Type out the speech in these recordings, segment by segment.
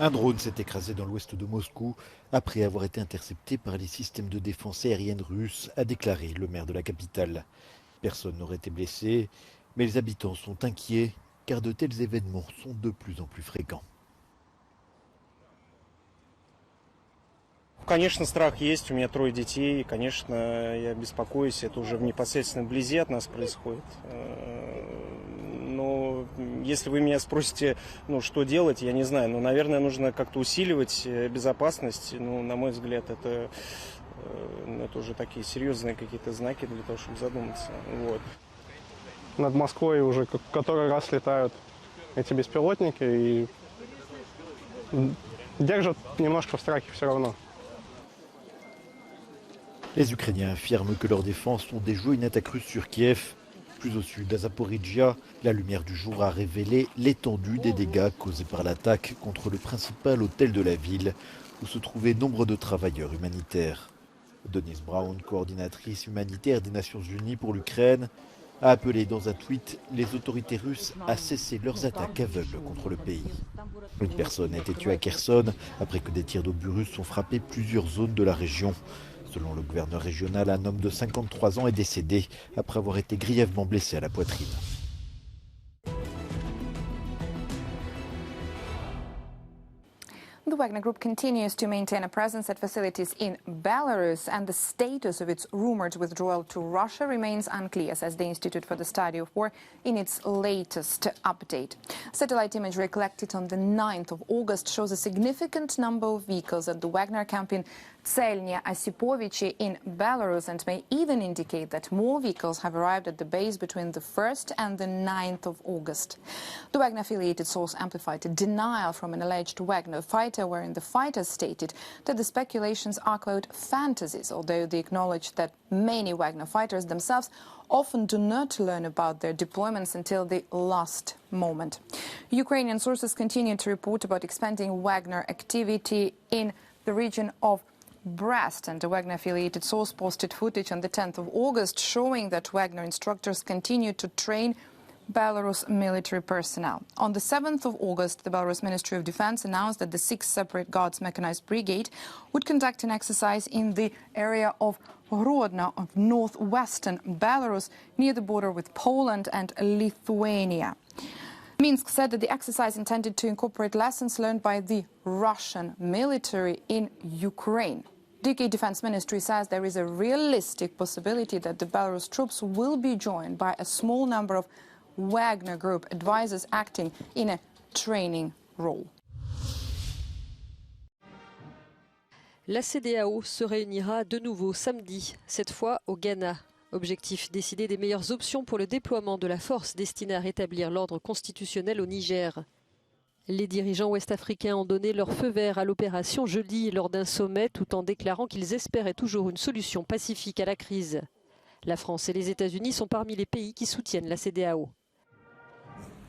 Un drone s'est écrasé dans l'ouest de Moscou après avoir été intercepté par les systèmes de défense aérienne russes, a déclaré le maire de la capitale. Personne n'aurait été blessé, mais les habitants sont inquiets car de tels événements sont de plus en plus fréquents. Конечно, страх есть, у меня 3 детей, и, конечно, я беспокоюсь, это уже в непосредственно вблизи от нас происходит. Но если вы меня спросите, что делать, я не знаю, наверное, нужно как-то усиливать безопасность, на мой взгляд, это уже такие серьезные какие-то знаки для того, чтобы задуматься. Вот. Над Москвой уже который раз летают эти беспилотники и держат немножко в страхе все равно. Les Ukrainiens affirment que leurs défenses ont déjoué une attaque russe sur Kiev. Plus au sud, à Zaporizhia, la lumière du jour a révélé l'étendue des dégâts causés par l'attaque contre le principal hôtel de la ville, où se trouvaient nombre de travailleurs humanitaires. Denise Brown, coordinatrice humanitaire des Nations Unies pour l'Ukraine, a appelé dans un tweet les autorités russes à cesser leurs attaques aveugles contre le pays. Une personne a été tuée à Kherson après que des tirs d'obus russes ont frappé plusieurs zones de la région. Selon le gouverneur régional, un homme de 53 ans est décédé après avoir été grièvement blessé à la poitrine. The Wagner Group continues to maintain a presence at facilities in Belarus, and the status of its rumored withdrawal to Russia remains unclear, says the Institute for the Study of War in its latest update. Satellite imagery collected on the 9th of August shows a significant number of vehicles at the Wagner camp in Tselnya Osipovichy in Belarus, and may even indicate that more vehicles have arrived at the base between the 1st and the 9th of August. The Wagner-affiliated source amplified a denial from an alleged Wagner fighter, wherein the fighter stated that the speculations are, quote, fantasies, although they acknowledged that many Wagner fighters themselves often do not learn about their deployments until the last moment. Ukrainian sources continue to report about expanding Wagner activity in the region of Brest, and a Wagner-affiliated source posted footage on the 10th of August showing that Wagner instructors continue to train Belarus military personnel. On the 7th of August, the Belarus Ministry of Defense announced that the 6th Separate Guards Mechanized Brigade would conduct an exercise in the area of Rodno of northwestern Belarus near the border with Poland and Lithuania. Minsk said that the exercise intended to incorporate lessons learned by the Russian military in Ukraine. The UK Defense Ministry says there is a realistic possibility that the Belarus troops will be joined by a small number of Wagner Group advisors acting in a training role. La CEDEAO se réunira de nouveau samedi, cette fois au Ghana. Objectif, décider des meilleures options pour le déploiement de la force destinée à rétablir l'ordre constitutionnel au Niger. Les dirigeants ouest-africains ont donné leur feu vert à l'opération jeudi lors d'un sommet, tout en déclarant qu'ils espéraient toujours une solution pacifique à la crise. La France et les États-Unis sont parmi les pays qui soutiennent la CEDEAO.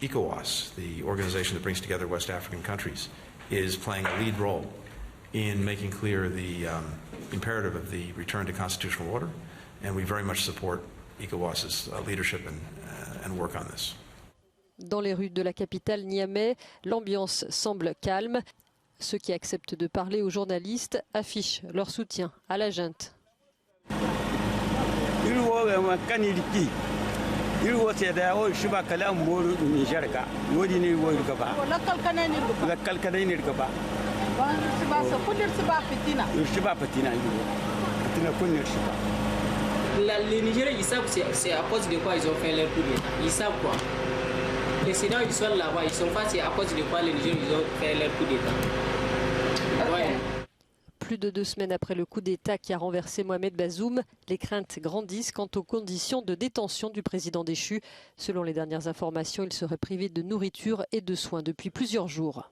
ECOWAS, the organization that brings together West African countries, is playing a lead role in making clear the imperative of the return to constitutional order, and we very much support ECOWAS's leadership and work on this. Dans les rues de la capitale Niamey, l'ambiance semble calme. Ceux qui acceptent de parler aux journalistes affichent leur soutien à la junte. Les Nigériens, ils savent c'est à cause de quoi ils ont fait leur coup d'État. Ils savent quoi. Les Sénats, ils sont là-bas, ils sont pas, c'est à cause de quoi les Nigériens ils ont fait leur coup d'État. Ouais. Plus de 2 semaines après le coup d'État qui a renversé Mohamed Bazoum, les craintes grandissent quant aux conditions de détention du président déchu. Selon les dernières informations, il serait privé de nourriture et de soins depuis plusieurs jours.